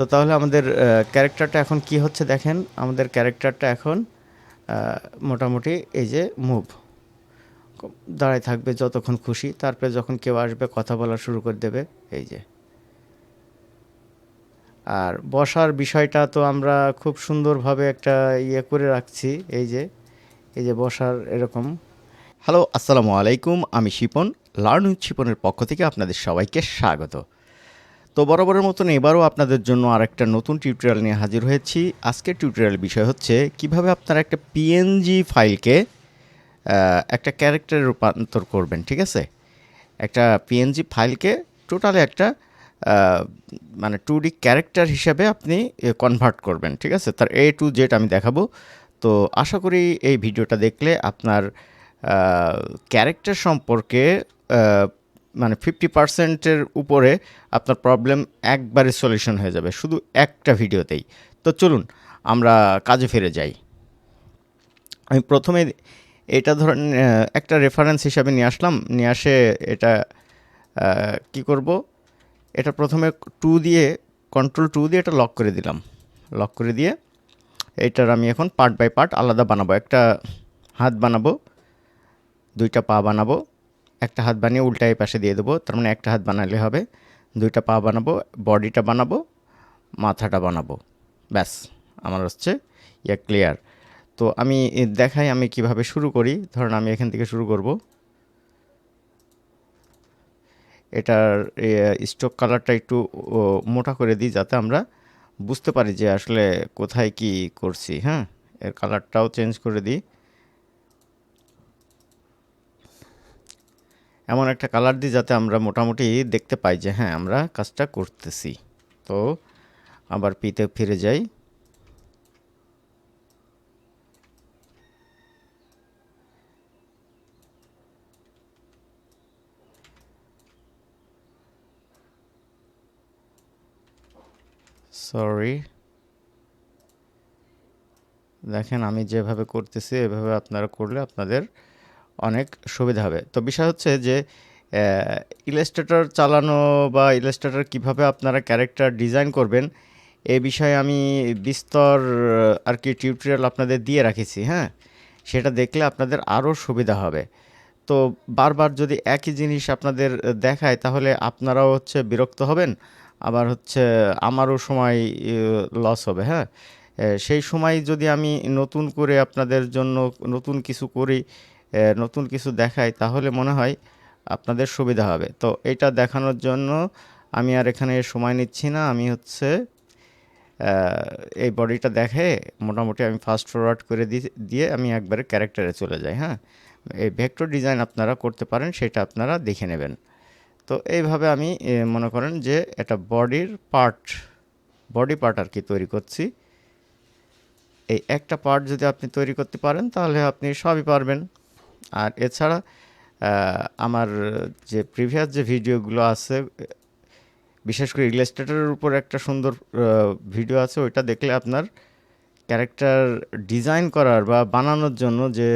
তো তাহলে আমাদের ক্যারেক্টারটা এখন কি হচ্ছে দেখেন, আমাদের ক্যারেক্টারটা এখন মোটামুটি এই যে মুভ দাঁড়ায় থাকবে যতক্ষণ খুশি, তারপরে যখন কেউ আসবে কথা বলা শুরু করে দেবে এই যে। আর বসার বিষয়টা তো আমরা খুব সুন্দরভাবে একটা ইয়ে করে রাখছি, এই যে বসার এরকম। হ্যালো, আসসালামু আলাইকুম, আমি শিপন। লার্ন উইথ শিপনের পক্ষ থেকে আপনাদের সবাইকে স্বাগত। তো বরাবরের মতন এবারও আপনাদের জন্য আরেকটা নতুন টিউটোরিয়াল নিয়ে হাজির হয়েছি। আজকের টিউটোরিয়াল বিষয় হচ্ছে কিভাবে আপনারা একটা পিএনজি ফাইলকে একটা ক্যারেক্টারে রূপান্তর করবেন, ঠিক আছে? একটা পিএনজি ফাইলকে টোটালি একটা আহ, মানে 2D ক্যারেক্টার হিসাবে আপনি কনভার্ট করবেন, ঠিক আছে? তার A to Z আমি দেখাবো। তো আশা করি এই ভিডিওটা দেখলে আপনার ক্যারেক্টার সম্পর্কে আহ, মানে 50%-এর উপরে আপনার প্রবলেম একবারে সলিউশন হয়ে যাবে শুধু একটা ভিডিওতেই। তো চলুন আমরা কাজে ফিরে যাই। আমি প্রথমে এটা ধরেন একটা রেফারেন্স হিসাবে নিয়ে আসলাম, নিয়ে আসে এটা কি করব, এটা প্রথমে 2 দিয়ে Ctrl 2 দিয়ে এটা লক করে দিলাম। লক করে দিয়ে এটার আমি এখন পার্ট বাই পার্ট আলাদা বানাবো। একটা হাত বানাবো, দুইটা পা বানাবো, একটা হাত বানিয়ে উল্টা এই পাশে দিয়ে দেবো, তার মানে একটা হাত বানালে হবে। দুইটা পা বানাবো, বডিটা বানাবো, মাথাটা বানাবো। ব্যাস, আমার হচ্ছে ক্লিয়ার। তো আমি দেখাই আমি কিভাবে শুরু করি। ধরুন আমি এখান থেকে শুরু করব। এটার স্ট্রোক কালারটা একটু মোটা করে দিই যাতে আমরা বুঝতে পারি যে আসলে কোথায় কি করছি। হ্যাঁ, এর কালারটাও চেঞ্জ করে দিই, এমন একটা কালার দিই যাতে আমরা মোটামুটি দেখতে পাই যে হ্যাঁ আমরা কাজটা করতেছি। তো আবার পিতে ফিরে যাই। সরি, দেখেন আমি যেভাবে করতেছি এভাবে আপনারা করলে আপনাদের অনেক সুবিধা হবে। তো বিষয় হচ্ছে যে ইলাস্ট্রেটর চালানো বা ইলাস্ট্রেটর কিভাবে আপনারা ক্যারেক্টার ডিজাইন করবেন এ বিষয়ে আমি বিস্তর আর কি টিউটোরিয়াল আপনাদের দিয়ে রাখেছি। হ্যাঁ, সেটা দেখলে আপনাদের আরও সুবিধা হবে। তো বারবার যদি একই জিনিস আপনাদের দেখায় তাহলে আপনারাও হচ্ছে বিরক্ত হবেন, আবার হচ্ছে আমারও সময় লস হবে। হ্যাঁ, সেই সময় যদি আমি নতুন করে আপনাদের জন্য নতুন কিছু করি, নতুন কিছু দেখাই, তাহলে মনে হয় আপনাদের সুবিধা হবে। তো এটা দেখানোর জন্য আমি আর এখানে সময় নিচ্ছি না। আমি হচ্ছে এই বডিটা দেখে মোটামুটি আমি ফাস্ট ফরওয়ার্ড করে দিয়ে আমি একবারে ক্যারেক্টারে চলে যাই। হ্যাঁ, এই ভেক্টর ডিজাইন আপনারা করতে পারেন, সেটা আপনারা দেখে নেবেন। তো এইভাবে আমি মনে করেন যে এটা বডি পার্ট আর কি তৈরি করছি। এই একটা পার্ট যদি আপনি তৈরি করতে পারেন তাহলে আপনি সবই পারবেন। আর এছাড়া আমার যে প্রিভিয়াস যে ভিডিওগুলো আছে, বিশেষ করে ইলাস্ট্রেটরের উপর একটা সুন্দর ভিডিও আছে, ওইটা দেখলে আপনার ক্যারেক্টার ডিজাইন করার বা বানানোর জন্য যে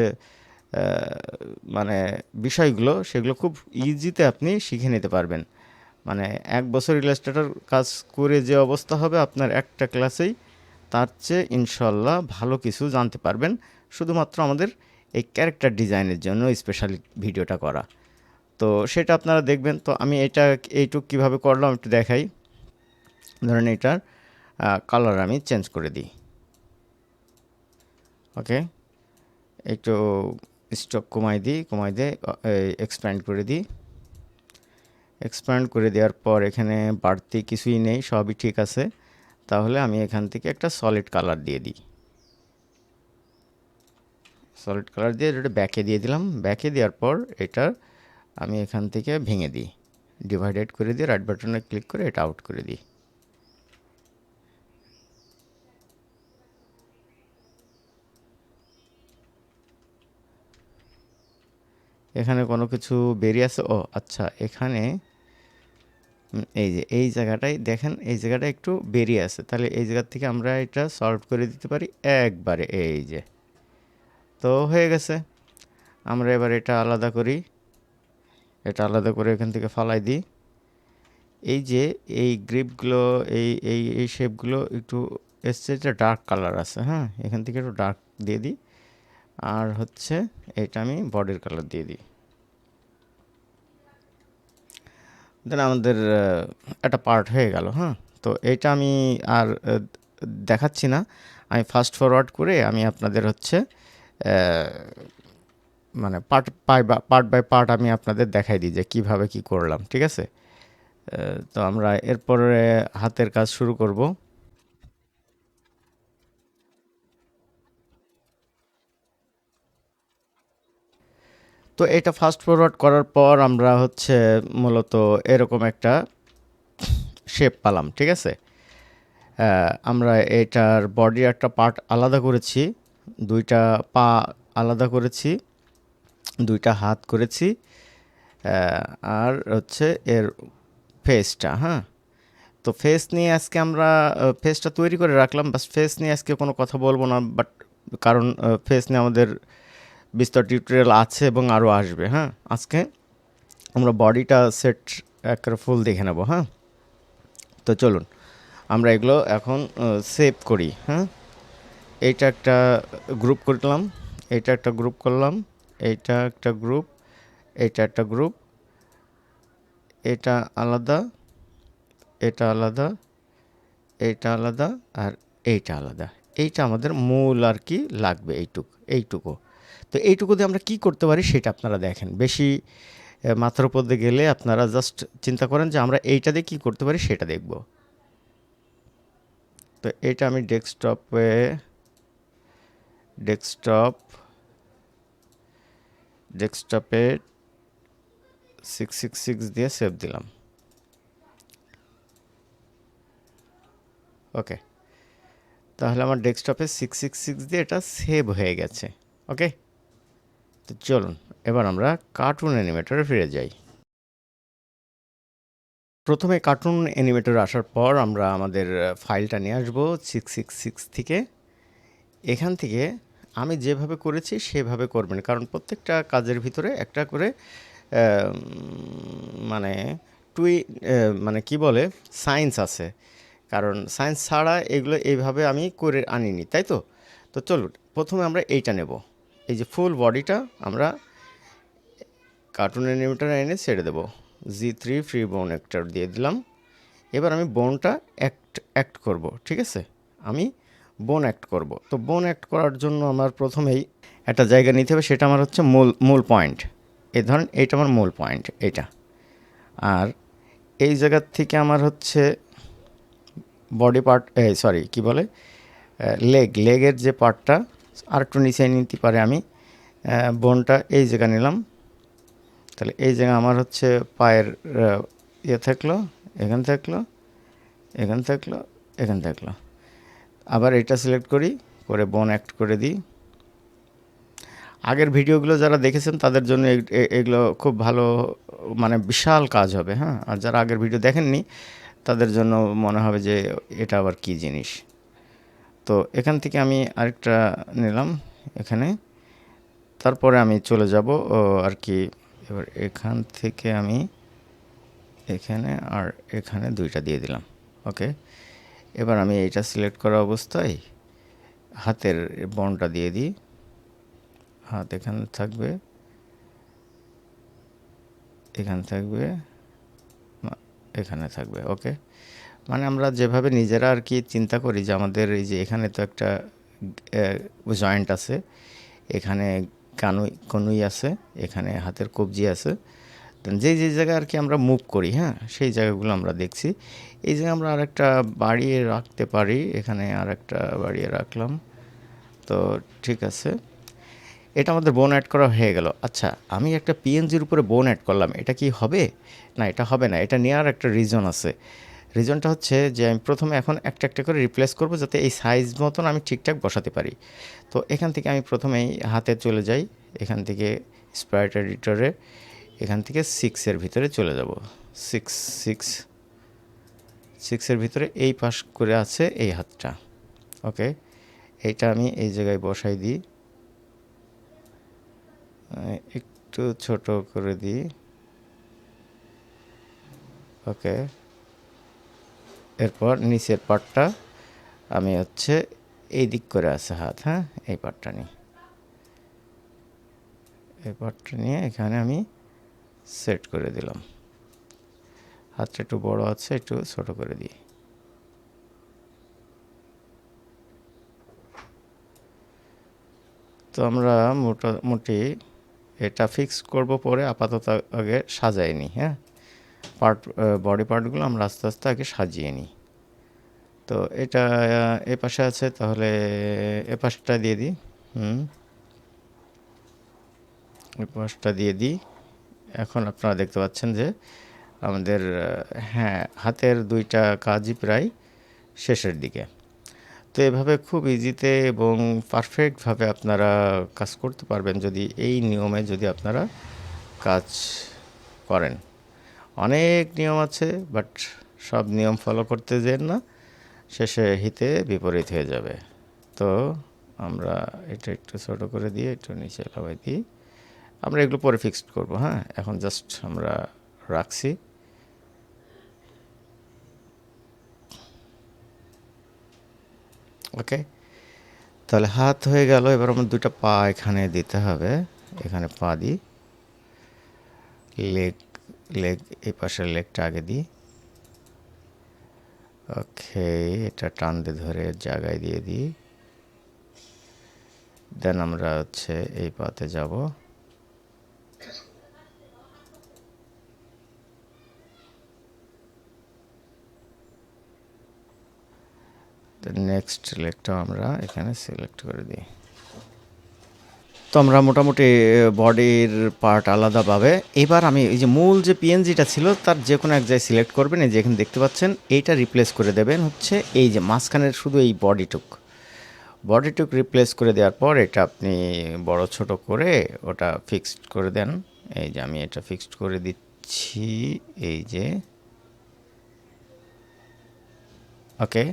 মানে বিষয়গুলো সেগুলো খুব ইজিতে আপনি শিখে নিতে পারবেন। মানে 1 বছর ইলাস্ট্রেটর কাজ করে যে অবস্থা হবে আপনার একটা ক্লাসেই, তার চেয়ে ইনশাল্লাহ ভালো কিছু জানতে পারবেন, শুধুমাত্র আমাদের এই ক্যারেক্টার ডিজাইনের জন্য স্পেশালি ভিডিওটা করা। তো সেটা আপনারা দেখবেন। তো আমি এইটুক কীভাবে করলাম একটু দেখাই। ধরেন এটার কালার আমি চেঞ্জ করে দিই। ওকে, একটু স্টক কমাই দিয়ে এক্সপ্যান্ড করে দিই। এক্সপ্যান্ড করে দেওয়ার পর এখানে বাড়তি কিছুই নেই, সবই ঠিক আছে। তাহলে আমি এখান থেকে একটা সলিড কালার দিয়ে দিই। সলিড কালার দিয়ে এটা ব্যাকে দিয়ে দিলাম। ব্যাকে দেওয়ার পর এটা আমি এখান থেকে ভেঙে দিই, ডিভাইডেড করে দিয়ে রাইট বাটনে ক্লিক করে এটা আউট করে দিই। এখানে কোনো কিছু বেরিয়ে আছে, ও আচ্ছা, এখানে এই যে এই জায়গাটায় দেখেন, এই জায়গাটা একটু বেরিয়ে আছে, তাহলে এই জায়গা থেকে আমরা এটা সলভ করে দিতে পারি একবারে। এই যে, তো হয়ে গেছে। আমরা এবার এটা আলাদা করি, এটা আলাদা করে এখান থেকে ফালাই দিই। এই যে এই গ্রিপগুলো, এই শেপগুলো একটু এসছে, যে ডার্ক কালার আছে, হ্যাঁ, এখান থেকে একটু ডার্ক দিয়ে দিই। আর হচ্ছে এটা আমি বডির কালার দিয়ে দিই। দেন আমাদের একটা পার্ট হয়ে গেল, হ্যাঁ। তো এইটা আমি আর দেখাচ্ছি না, আমি ফাস্ট ফরওয়ার্ড করে আমি আপনাদের হচ্ছে মানে পার্ট বাই পার্ট আমি আপনাদের দেখাই দিই যে কিভাবে কি করলাম, ঠিক আছে। তো আমরা এরপরে হাতের কাজ শুরু করব। তো এটা ফাস্ট ফরওয়ার্ড করার পর আমরা হচ্ছে মূলত এরকম একটা শেপ পালাম, ঠিক আছে। আমরা এটার বডির একটা পার্ট আলাদা করেছি, দুইটা পা আলাদা করেছি, দুইটা হাত করেছি, আর হচ্ছে এর ফেসটা, হ্যাঁ। তো ফেস নিয়ে আজকে আমরা ফেসটা তৈরি করে রাখলাম, বাস ফেস নিয়ে আজকে কোনো কথা বলবো না, বাট কারণ ফেস নিয়ে আমাদের বিস্তর টিউটোরিয়াল আছে এবং আরও আসবে, হ্যাঁ। আজকে আমরা বডিটা সেট একটা ফুল দেখে নেব, হ্যাঁ। তো চলুন আমরা এগুলো এখন সেভ করি, হ্যাঁ। এইটা একটা গ্রুপ করলাম, এইটা একটা গ্রুপ করলাম, এইটা একটা গ্রুপ, এইটা একটা গ্রুপ, এটা আলাদা, এটা আলাদা, এইটা আলাদা, আর এইটা আলাদা। এইটা আমাদের মূল আর কি লাগবে, এইটুকু। তো এইটুকু দিয়ে আমরা কি করতে পারি সেটা আপনারা দেখেন, বেশি মাথার উপর দিয়ে গেলে আপনারা জাস্ট চিন্তা করেন যে আমরা এইটা দিয়ে কী করতে পারি সেটা দেখব। তো এইটা আমি ডেস্কটপে 666 দিয়ে সেভ দিলাম। ওকে, তাহলে আমার ডেস্কটপে 666 দিয়ে এটা সেভ হয়ে গেছে। ওকে, তো চলুন এবার আমরা কার্টুন অ্যানিমেটরে ফিরে যাই। প্রথমে কার্টুন অ্যানিমেটর আসার পর আমরা আমাদের ফাইলটা নিয়ে আসবো 666 থেকে। এখান থেকে আমি যেভাবে করেছি সেভাবে করবেন, কারণ প্রত্যেকটা কাজের ভিতরে একটা করে মানে টুই মানে কি বলে সায়েন্স আছে, কারণ সায়েন্স ছাড়া এগুলো এইভাবে আমি করে আনিনি, তাই তো। তো চলুন প্রথমে আমরা এইটা নেব, এই যে ফুল বডিটা আমরা কার্টুন অ্যানিমেটরে এনে ছেড়ে দেবো। G3 ফ্রি বোন অ্যাক্টর দিয়ে দিলাম। এবার আমি বোনটা অ্যাক্ট করব, ঠিক আছে। আমি বোন অ্যাক্ট করব। তো বোন অ্যাক্ট করার জন্য আমার প্রথমেই একটা জায়গা নিতে হবে, সেটা আমার হচ্ছে মূল পয়েন্ট। এই ধরেন এইটা আমার মূল পয়েন্ট, এইটা। আর এই জায়গার থেকে আমার হচ্ছে বডি পার্ট, সরি কী বলে, লেগের যে পার্টটা আর একটু নিচে নিতে পারে, আমি বোনটা এই জায়গা নিলাম। তাহলে এই জায়গা আমার হচ্ছে পায়ের ইয়ে থাকলো, এখান থাকলো, এখান থাকলো, এখান থাকলো। আবার এটা সিলেক্ট করি, করে বোন অ্যাক্ট করে দিই। আগের ভিডিওগুলো যারা দেখেছেন তাদের জন্য এগুলো খুব ভালো, মানে বিশাল কাজ হবে, হ্যাঁ। আর যারা আগের ভিডিও দেখেননি তাদের জন্য মনে হবে যে এটা আবার কী জিনিস। তো এখান থেকে আমি আরেকটা নিলাম এখানে, তারপরে আমি চলে যাব আর কি। এবার এখান থেকে আমি এখানে আর এখানে দুইটা দিয়ে দিলাম। ওকে, এবার আমি এইটা সিলেক্ট করা অবস্থায় হাতের বনটা দিয়ে দিই। হাত এখানে থাকবে, এখানে থাকবে, এখানে থাকবে। ওকে, মানে আমরা যেভাবে নিজেরা আর কি চিন্তা করি যে আমাদের এই যে এখানে তো একটা জয়েন্ট আছে, এখানে কনুই আছে, এখানে হাতের কবজি আছে, যে জায়গায় আর কি আমরা মুভ করি, হ্যাঁ, সেই জায়গাগুলো আমরা দেখছি। এই জায়গায় আমরা আরেকটা বাড়িয়ে রাখতে পারি, এখানে আরেকটা বাড়িয়ে রাখলাম। তো ঠিক আছে, এটা আমাদের বোন অ্যাড করা হয়ে গেল। আচ্ছা, আমি একটা পিএনজির উপরে বোন অ্যাড করলাম, এটা কি হবে? না, এটা হবে না। এটা নেওয়ার একটা রিজন আছে। রিজনটা হচ্ছে যে আমি প্রথমে এখন একটা করে রিপ্লেস করব, যাতে এই সাইজ মতন আমি ঠিকঠাক বসাতে পারি। তো এখান থেকে আমি প্রথমেই হাতে চলে যাই, এখান থেকে স্প্রাইট এডিটরে, এখান থেকে 6-এর ভিতরে চলে যাব। 6-6-6-এর ভিতরে এই পাশ করে আছে এই হাতটা। ওকে, এইটা আমি এই জায়গায় বসাই দিই, একটু ছোট করে দিই। ওকে, এরপর নিচের পাটটা আমি হচ্ছে এই দিক করে আছে হাত, হ্যাঁ, এই পাটটা নিই, এই পাটটা নিয়ে এখানে আমি সেট করে দিলাম। হাতটা একটু বড় আছে, একটু ছোট করে দিই। তো আমরা মোটামুটি এটা ফিক্স করব, পরে আপাতত আগে সাজাই নিই, হ্যাঁ, বডি পার্টগুলো আমরা আস্তে আস্তে আগে সাজিয়ে নিই। তো এটা এ পাশে আছে, তাহলে এ পাশটা দিয়ে দিই। এ পাশটা দিয়ে দিই। এখন আপনারা দেখতে পাচ্ছেন যে আমাদের হ্যাঁ, হাতের দুইটা কাজই প্রায় শেষের দিকে। তো এভাবে খুব ইজিতে এবং পারফেক্টভাবে আপনারা কাজ করতে পারবেন যদি এই নিয়মে যদি আপনারা কাজ করেন। অনেক নিয়ম আছে, বাট সব নিয়ম ফলো করতে যেন না, শেষে হিতে বিপরীত হয়ে যাবে। তো আমরা এটা একটু ছোট করে দিয়ে একটু নিচে লাগাই দিই। আমরা এগুলো পরে ফিক্সড করব, হ্যাঁ, এখন জাস্ট আমরা রাখছি। ওকে, তাহলে হাত হয়ে গেল। এবার আমার দুটো পা এখানে দিতে হবে, এখানে পা দিই। লেগ লেগ এই পাশের লেগটা আগে দিই। ওকে, এটা টান দিয়ে ধরে জায়গায় দিয়ে দিই। দেন আমরা হচ্ছে এই পাতে যাব। নেক্সট লেগটাও আমরা এখানে সিলেক্ট করে দিই। তো আমরা মোটামুটি বডির পার্ট আলাদা পাবে। এবার আমি এই যে মূল যে পিএনজিটা ছিল তার যে কোনো এক জায়গায় সিলেক্ট করবেন, এই যে এখানে দেখতে পাচ্ছেন, এইটা রিপ্লেস করে দেবেন হচ্ছে এই যে মাঝখানের শুধু এই বডিটুক রিপ্লেস করে দেওয়ার পর এটা আপনি বড় ছোট করে ওটা ফিক্সড করে দেন। এই যে আমি এটা ফিক্সড করে দিচ্ছি, এই যে ওকে।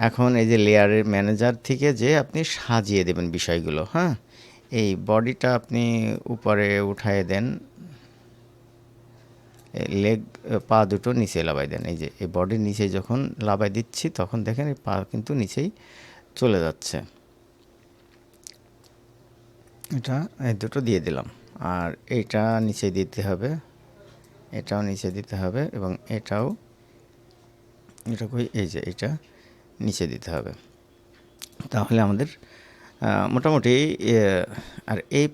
এখন এই যে লেয়ারের ম্যানেজার থেকে যে আপনি সাজিয়ে দেবেন বিষয়গুলো, হ্যাঁ, এই বডিটা আপনি উপরে উঠায় দেন, লেগ পা দুটো নিচে লাবাই দেন। এই যে এই বডির নিচে যখন লাবাই দিচ্ছি তখন দেখেন এই পা কিন্তু নিচেই চলে যাচ্ছে। এটা এই দুটো দিয়ে দিলাম, আর এইটা নিচে দিতে হবে, এটাও নিচে দিতে হবে, এবং এটা কই, এই যে এটা নিচে দিতে হবে। তাহলে আমাদের মোটামুটি আর এই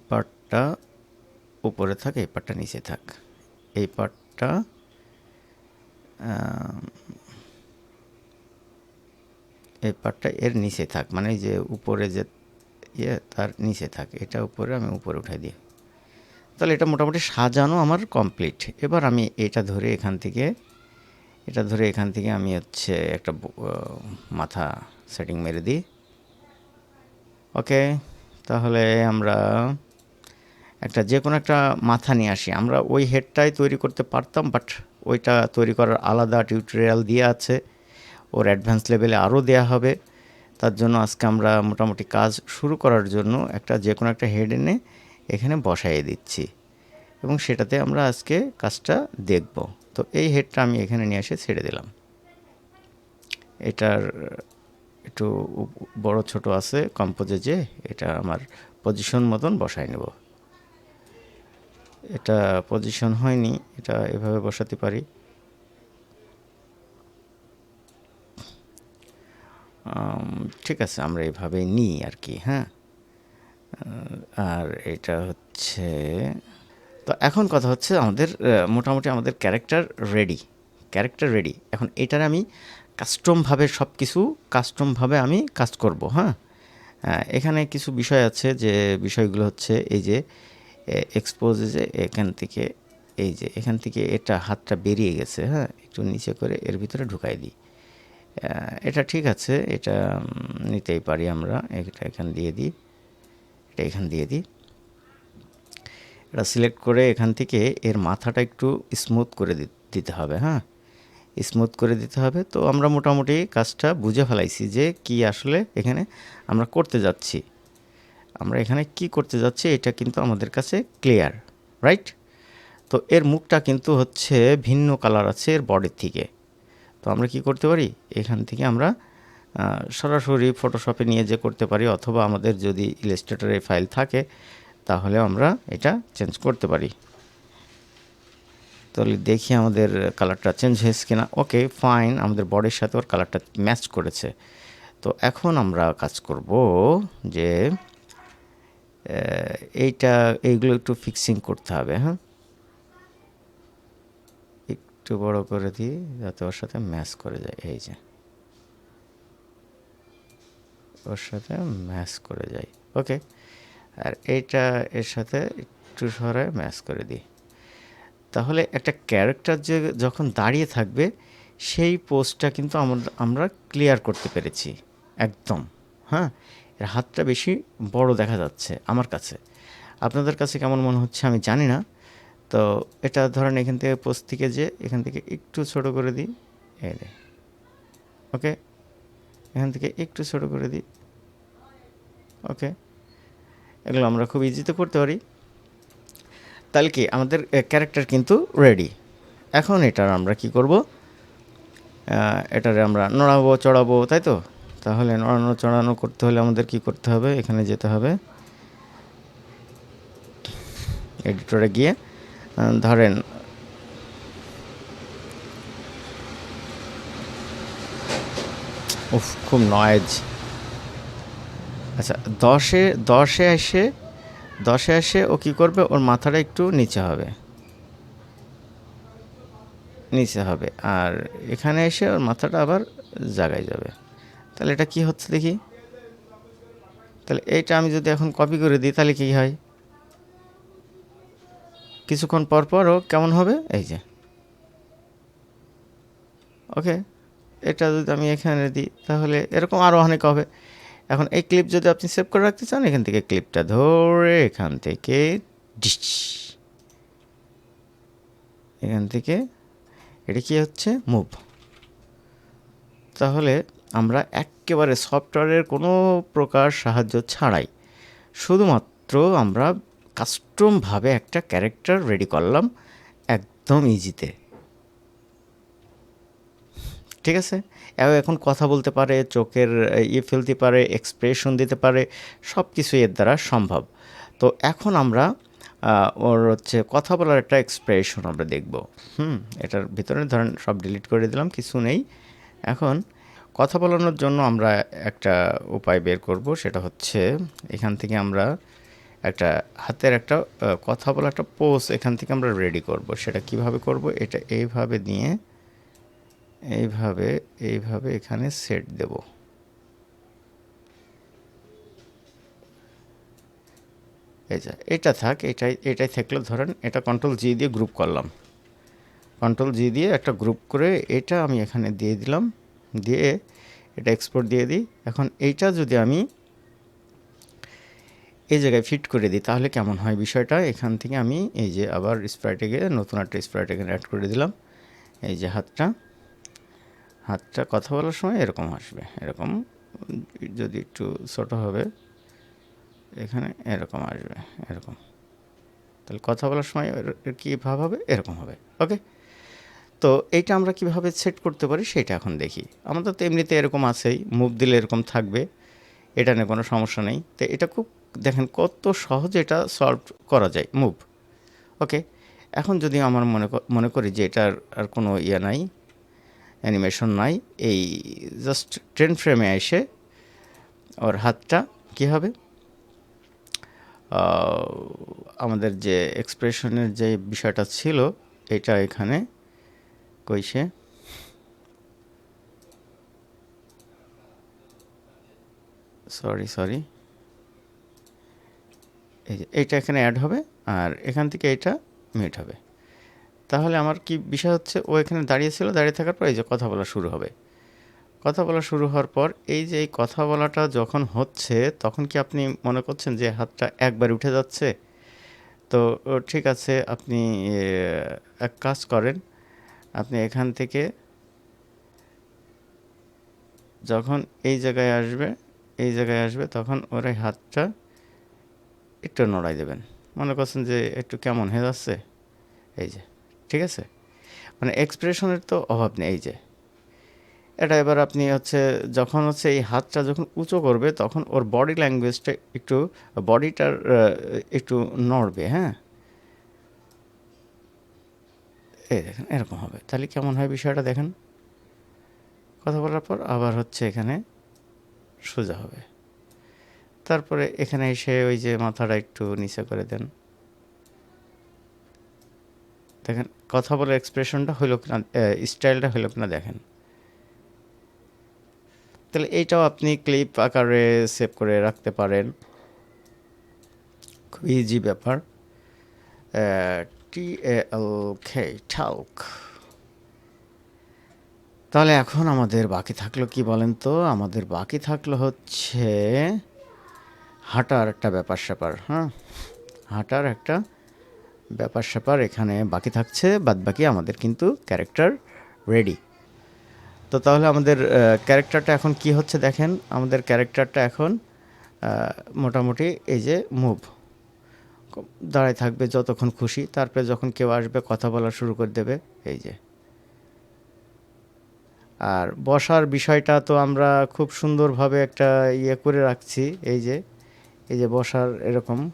পার্টটা উপরে থাক, এই পার্টটা নিচে থাক। এই পার্টটা এর নিচে থাক, মানে এই যে উপরে যে তার নিচে থাক, এটা উপরে আমি উপরে উঠাই দিই। তাহলে এটা মোটামুটি সাজানো আমার কমপ্লিট। এবার আমি এটা ধরে এখান থেকে আমি হচ্ছে একটা মাথা সেটিং মেরে দিই। ওকে, তাহলে আমরা যে কোনো একটা মাথা নিয়ে আসি। আমরা ওই হেডটাই তৈরি করতে পারতাম, বাট ওইটা তৈরি করার আলাদা টিউটোরিয়াল দিয়ে আছে, ওর অ্যাডভান্স লেভেলে আরও দেয়া হবে। তার জন্য আজকে আমরা মোটামুটি কাজ শুরু করার জন্য যে কোনো একটা হেড এনে এখানে বসাইয়ে দিচ্ছি, এবং সেটাতে আমরা আজকে কাজটা দেখব। তো এই হেডটা আমি এখানে নিয়ে এসে ছেড়ে দিলাম। এটার একটু বড় ছোট আছে কম্পোজে, যে এটা আমার পজিশন মতন বসাই নেব। এটা পজিশন হয়নি, এটা এভাবে বসাতে পারি। ঠিক আছে, আমরা এভাবে নিই আর কি, হ্যাঁ। আর এটা হচ্ছে, তো এখন কথা হচ্ছে আমাদের মোটামুটি আমাদের ক্যারেক্টার রেডি। এখন এটার আমি কাস্টমভাবে আমি কাজ করব, হ্যাঁ। এখানে কিছু বিষয় আছে, যে বিষয়গুলো হচ্ছে এই যে এক্সপোজে, যে এখান থেকে এটা হাতটা বেরিয়ে গেছে, হ্যাঁ, একটু নিচে করে এর ভিতরে ঢুকাই দিই। এটা ঠিক আছে, এটা নিতেই পারি আমরা। এটা এখান দিয়ে দিই, এটা সিলেক্ট করে এখান থেকে এর মাথাটা একটু স্মুথ করে দিতে হবে, হ্যাঁ, স্মুথ করে দিতে হবে। তো আমরা মোটামুটি কাজটা বুঝে ফেলাইছি যে কি আসলে এখানে আমরা করতে যাচ্ছি। এটা কিন্তু আমাদের কাছে ক্লিয়ার, রাইট? তো এর মুখটা কিন্তু হচ্ছে ভিন্ন কালার আছে এর বডির থেকে। তো আমরা কি করতে পারি, এখান থেকে আমরা সরাসরি ফটোশপে নিয়ে যে করতে পারি, অথবা আমাদের যদি ইলাস্ট্রেটরে ফাইল থাকে তাহলে আমরা এটা চেঞ্জ করতে পারি। তাহলে দেখি আমাদের কালারটা চেঞ্জ হয়েছে কিনা। ওকে ফাইন, আমাদের বডির সাথে ওর কালারটা ম্যাচ করেছে। তো এখন আমরা কাজ করব যে এইগুলো একটু ফিক্সিং করতে হবে। হ্যাঁ, একটু বড় করে দিই যাতে ওর সাথে ম্যাচ করে যায়। এই যে ওর সাথে ম্যাচ করে যায়। ওকে, আর এইটা এর সাথে একটু সরায় ম্যাচ করে দিই। তাহলে একটা ক্যারেক্টার যে যখন দাঁড়িয়ে থাকবে সেই পোজটা কিন্তু আমরা ক্লিয়ার করতে পেরেছি একদম। হ্যাঁ, এর হাতটা বেশি বড় দেখা যাচ্ছে আমার কাছে। আপনাদের কাছে কেমন মনে হচ্ছে আমি জানি না। তো এটা ধরেন এখান থেকে পোজ থেকে যে এখান থেকে একটু ছোট করে দিই। এই রে, ওকে, এখান থেকে একটু ছোট করে দিই। ওকে, এগুলো আমরা খুব ইজিতে করতে পারি। তাহলে কি আমাদের ক্যারেক্টার কিন্তু রেডি। এখন এটার আমরা কি করব, এটারে আমরা নড়াবো চড়াবো, তাই তো? তাহলে নড়ানো চড়ানো করতে হলে আমাদের কি করতে হবে, এখানে যেতে হবে, এডিটরে গিয়ে ধরেন উফ খুব নয়েজ। আচ্ছা, দশে দশে এসে দশে এসে ও কী করবে, ওর মাথাটা একটু নিচে হবে, নিচে হবে, আর এখানে এসে ওর মাথাটা আবার জায়গায় যাবে। তাহলে এটা কি হচ্ছে দেখি। তাহলে এইটা আমি যদি এখন কপি করে দিই তাহলে কি হয়, কিছুক্ষণ পর পরও কেমন হবে, এই যে। ওকে, এটা যদি আমি এখানে দিই তাহলে এরকম আরও অনেক হবে। এখন এই ক্লিপ যদি আপনি সেভ করে রাখতে চান, এখান থেকে ক্লিপটা ধরে এখান থেকে ডিশ, এখান থেকে এটা কি হচ্ছে, মুভ। তাহলে আমরা একেবারে সফটওয়্যারের কোনো প্রকার সাহায্য ছাড়াই শুধুমাত্র আমরা কাস্টমভাবে একটা ক্যারেক্টার রেডি করলাম একদম ইজিতে। ঠিক আছে, এখন কথা বলতে পারে, চোখের ফেলতে পারে, এক্সপ্রেশন দিতে পারে, সব কিছু এর দ্বারা সম্ভব। তো এখন আমরা ওর হচ্ছে কথা বলার একটা এক্সপ্রেশন আমরা দেখব। এটার ভিতরে ধরেন সব ডিলিট করে দিলাম, কিছু নেই। এখন কথা বলানোর জন্য আমরা একটা উপায় বের করব, সেটা হচ্ছে এখান থেকে আমরা একটা হাতের একটা কথা বলা একটা পোজ এখান থেকে আমরা রেডি করব। সেটা কিভাবে করব, এটা এইভাবে নিয়ে এইভাবে এইভাবে এখানে সেট দেব। এই যে এটা থাক, এটাই থাকলো। ধরেন এটা কন্ট্রোল জি দিয়ে গ্রুপ করলাম, কন্ট্রোল জি দিয়ে একটা গ্রুপ করে এটা আমি এখানে দিয়ে দিলাম, দিয়ে এটা এক্সপোর্ট দিয়ে দিই। এখন এইটা যদি আমি এই জায়গায় ফিট করে দিই তাহলে কেমন হয় বিষয়টা। এখান থেকে আমি এই যে আবার স্প্রাইটে গিয়ে নতুন একটা স্প্রাইট এখানে অ্যাড করে দিলাম। এই যে হাতটা কথা বলার সময় এরকম আসবে, এরকম যদি একটু ছোটো হবে এখানে এরকম আসবে, এরকম। তাহলে কথা বলার সময় কী ভাব হবে, এরকম হবে। ওকে, তো এইটা আমরা কিভাবে সেট করতে পারি সেটা এখন দেখি। আমাদের তো এমনিতে এরকম আছেই, মুভ দিলে এরকম থাকবে, এটা নিয়ে কোনো সমস্যা নেই। তো এটা খুব দেখেন কত সহজে এটা সলভ করা যায়, মুভ। ওকে, এখন যদি আমার মনে করি যে এটার আর কোনো ইয়ে নাই, অ্যানিমেশন নাই, এই জাস্ট 10 ফ্রেমে এসে ওর হাতটা কী হবে, আমাদের যে এক্সপ্রেশনের যে বিষয়টা ছিল এটা এখানে কইসে, সরি এই যে এইটা এখানে অ্যাড হবে, আর এখান থেকে এটা মিট হবে। তাহলে আমার কি বিষয় হচ্ছে, ও এখানে দাঁড়িয়ে ছিল, দাঁড়িয়ে থাকার পর এই যে কথা বলা শুরু হবে। কথা বলা শুরু হওয়ার পর এই যে এই কথা বলাটা যখন হচ্ছে তখন কি আপনি মনে করছেন যে হাতটা একবার উঠে যাচ্ছে? তো ঠিক আছে, আপনি এক কাজ করেন, আপনি এখান থেকে যখন এই জায়গায় আসবে তখন ওর এই হাতটা একটু নড়াই দেবেন। মনে করছেন যে একটু কেমন হয়ে যাচ্ছে, এই যে, ঠিক আছে? মানে এক্সপ্রেশনের তো অভাব নেই। এই যে, এটা এবার আপনি হচ্ছে যখন হচ্ছে এই হাতটা যখন উঁচু করবে তখন ওর বডি ল্যাঙ্গুয়েজটা একটু বডিটার একটু নড়বে, হ্যাঁ? এই দেখেন এরকম হবে। তাহলে কেমন হয় বিষয়টা দেখেন? কথা বলার পর আবার হচ্ছে এখানে সোজা হবে। তারপরে এখানে এসে ওই যে মাথাটা একটু নিচে করে দেন। দেখেন কথা বলার এক্সপ্রেশনটা হইল কিনা, স্টাইলটা হইল কিনা দেখেন। তাহলে এইটাও আপনি ক্লিপ আকারে সেভ করে রাখতে পারেন। খুব ইজি ব্যাপার। TALK ঠালক। তাহলে এখন আমাদের বাকি থাকলো কি বলেন তো? আমাদের বাকি থাকলো হচ্ছে হাঁটার একটা ব্যাপার-স্যাপার, হ্যাঁ? হাঁটার একটা ব্যাপার-স্যাপার এখানে বাকি থাকছে। বাদবাকি আমাদের কিন্তু ক্যারেক্টার রেডি। তো তাহলে আমাদের ক্যারেক্টারটা এখন কি হচ্ছে দেখেন। আমাদের ক্যারেক্টারটা এখন মোটামুটি এই যে মুভ দাঁড়ায় থাকবে যতক্ষণ খুশি। তারপরে যখন কেউ আসবে কথা বলা শুরু করে দেবে, এই যে। আর বসার বিষয়টা তো আমরা খুব সুন্দরভাবে একটা করে রাখছি, এই যে। এই যে বসার এরকম,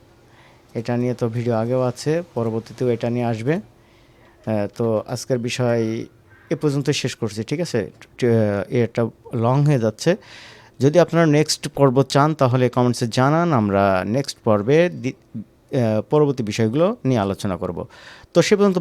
এটা নিয়ে তো ভিডিও আগেও আছে, পরবর্তীতেও এটা নিয়ে আসবে। তো আজকের বিষয় এ পর্যন্ত শেষ করছি, ঠিক আছে? এটা লং হয়ে যাচ্ছে। যদি আপনারা নেক্সট পর্ব চান তাহলে কমেন্টসে জানান, আমরা নেক্সট পর্বে পরবর্তী বিষয়গুলো নিয়ে আলোচনা করব। তো সে পর্যন্ত